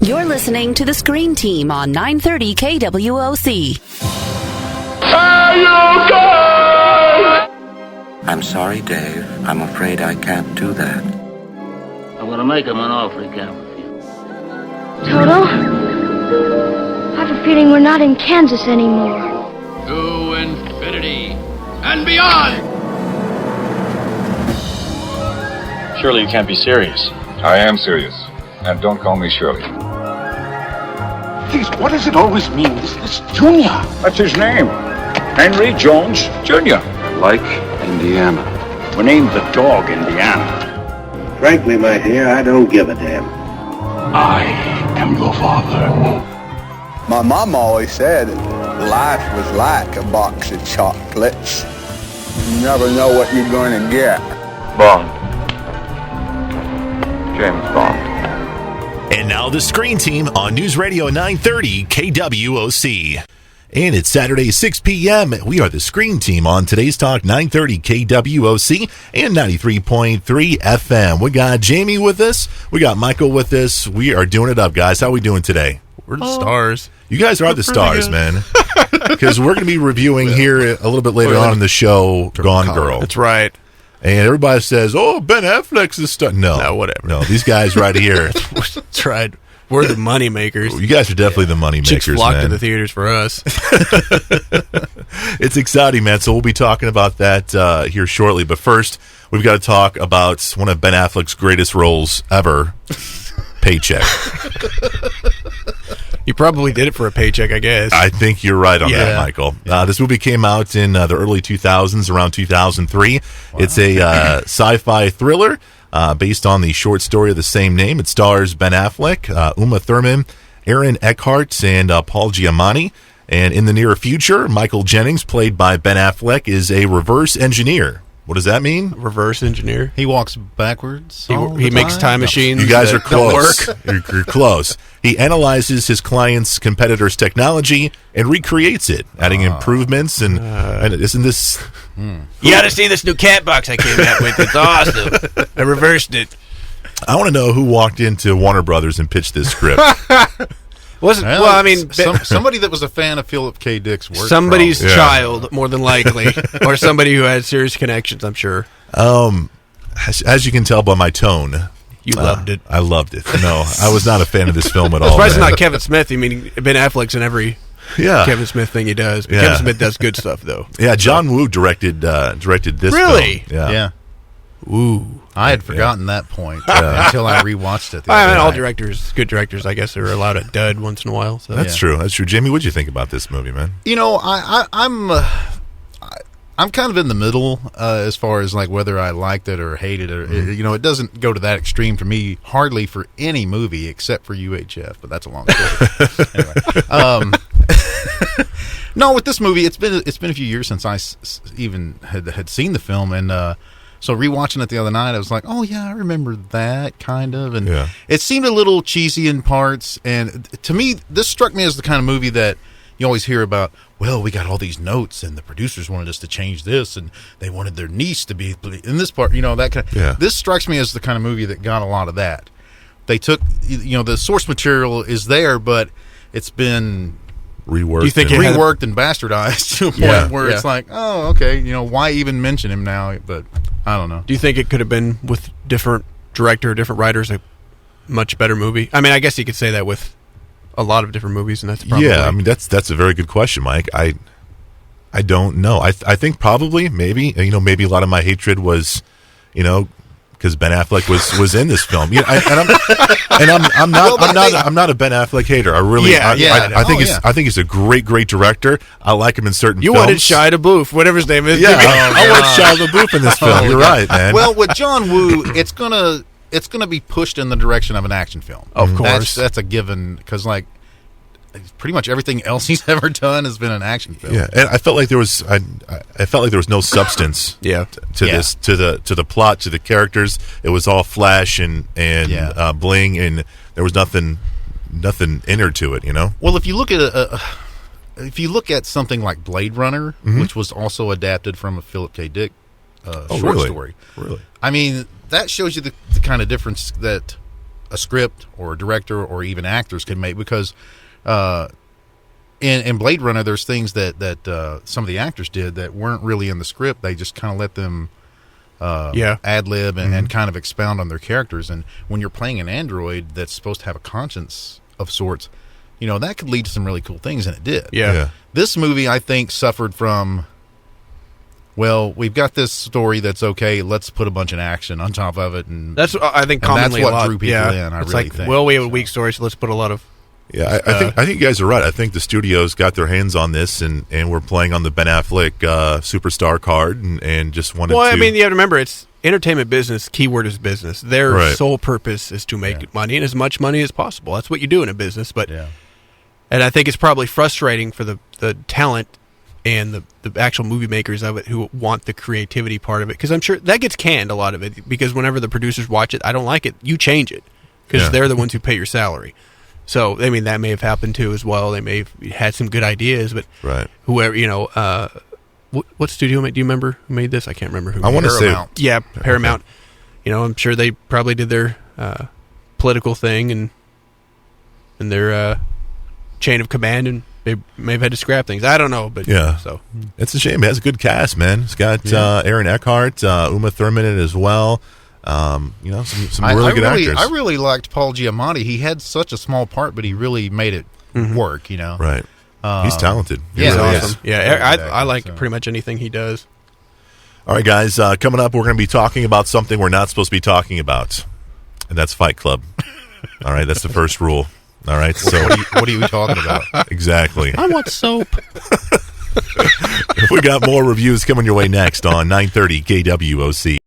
You're listening to the Screen Team on 930 KWOC. I'm sorry, Dave. I'm afraid I can't do that. I'm gonna make him an offer he can't refuse. Toto, I have a feeling we're not in Kansas anymore. To infinity and beyond! Surely you can't be serious. I am serious. And don't call me Shirley. Geez, what does it always mean? This Junior. That's his name. Henry Jones Jr. Like Indiana. We named the dog Indiana. Frankly, my dear, I don't give a damn. I am your father. My mom always said life was like a box of chocolates. You never know what you're going to get. Bond. James Bond. And now the Screen Team on News Radio 930 KWOC. And it's Saturday, 6 p.m. We are the Screen Team on today's Talk 930 KWOC and 93.3 FM. We got Jamie with us. We got Michael with us. We are doing it up, guys. How are we doing today? We're the stars. You guys are the stars, man. Because we're going to be reviewing here a little bit later on in the show, Gone Girl. That's right. And everybody says, oh, Ben Affleck's this stuff. No, whatever. No, these guys right here. That's right. We're the money makers. You guys are definitely the money makers, Chicks flock man. to the theaters for us. It's exciting, man. So we'll be talking about that here shortly. But first, we've got to talk about one of Ben Affleck's greatest roles ever, Paycheck. You probably did it for a paycheck, I guess. I think you're right on that, Michael. This movie came out in the early 2000s, around 2003. Wow. It's a sci-fi thriller based on the short story of the same name. It stars Ben Affleck, Uma Thurman, Aaron Eckhart, and Paul Giamatti. And in the near future, Michael Jennings, played by Ben Affleck, is a reverse engineer. What does that mean? Reverse engineer. He walks backwards. He makes time machines. You guys are close. Work. You're close. He analyzes his clients' competitors' technology and recreates it, adding improvements. And isn't this? You got to see this new cat box I came out with. It's awesome. I reversed it. I want to know who walked into Warner Brothers and pitched this script. Somebody that was a fan of Philip K. Dick's work. Somebody's child, more than likely, or somebody who had serious connections, I'm sure. As you can tell by my tone, you loved it. I loved it. No, I was not a fan of this film at all. Surprised it's not Kevin Smith. I mean, Ben Affleck's in every Kevin Smith thing he does. But Kevin Smith does good stuff, though. Yeah, John Woo directed this really? film. Yeah. Ooh. I had forgotten that point until I rewatched it. All good directors, I guess, are allowed a dud once in a while. So. That's true. That's true. Jamie, what'd you think about this movie, man? You know, I'm kind of in the middle as far as like whether I liked it or hated it. It doesn't go to that extreme for me. Hardly for any movie except for UHF, but that's a long story. Anyway, no, with this movie, it's been a few years since I even had seen the film, and so rewatching it the other night, I was like, oh yeah, I remember that kind of, and it seemed a little cheesy in parts. And to me, this struck me as the kind of movie that you always hear about. Well, we got all these notes, and the producers wanted us to change this, and they wanted their niece to be in this part. That kind of. Yeah. This strikes me as the kind of movie that got a lot of that. They took, the source material is there, but it's been reworked and bastardized to a point where it's like, oh, okay, why even mention him now? But I don't know. Do you think it could have been with different director, different writers, a much better movie? I mean, I guess you could say that with a lot of different movies, and that's probably... Yeah, I mean, that's a very good question, Mike. I don't know. I think probably, maybe a lot of my hatred was, because Ben Affleck was in this film. I'm not a Ben Affleck hater. I really, I think he's a great director. I like him in certain films. You wanted Shia LaBeouf, whatever his name is. Yeah, I want Shia LaBeouf in this film. You're right, man. Well, with John Woo, it's gonna be pushed in the direction of an action film. Of course, that's a given, because pretty much everything else he's ever done has been an action film. Yeah, and I felt like there was no substance. to this, to the plot, to the characters. It was all flash and bling, and there was nothing inner to it. Well, if you look at something like Blade Runner, which was also adapted from a Philip K. Dick short story. Really, I mean, that shows you the kind of difference that a script or a director or even actors can make, because in Blade Runner, there's things that some of the actors did that weren't really in the script. They just kind of let them ad lib and kind of expound on their characters. And when you're playing an android that's supposed to have a conscience of sorts, you know, that could lead to some really cool things, and it did. Yeah. This movie, I think, suffered from, well, we've got this story that's okay, let's put a bunch of action on top of it. And that's, I think, commonly that's what a lot. drew people in, I it's really like, think. well, we have a weak story, so let's put a lot of... Yeah, I think you guys are right. I think the studios got their hands on this, and we're playing on the Ben Affleck superstar card, and just wanted to... Well, I mean, you have to remember, it's entertainment business, keyword is business. Their sole purpose is to make money, and as much money as possible. That's what you do in a business, but... And I think it's probably frustrating for the talent and the actual movie makers of it who want the creativity part of it, because I'm sure that gets canned, a lot of it, because whenever the producers watch it, I don't like it, you change it, because they're the ones who pay your salary. So, I mean, that may have happened too as well. They may have had some good ideas, but whoever, you know, what studio do you remember who made this? I can't remember who. I want to say, yeah, Paramount. You know, I'm sure they probably did their political thing and their chain of command, and they may have had to scrap things. I don't know, but so it's a shame. It has a good cast, man. It's got Aaron Eckhart, Uma Thurman in it as well. You know, some really good actors. I really liked Paul Giamatti. He had such a small part, but he really made it work, you know. Right. He's talented. He's awesome. Yeah, I like pretty much anything he does. All right, guys, coming up, we're going to be talking about something we're not supposed to be talking about, and that's Fight Club. All right, that's the first rule. All right, so what are you talking about? Exactly. I want soap. We got more reviews coming your way next on 930 KWOC.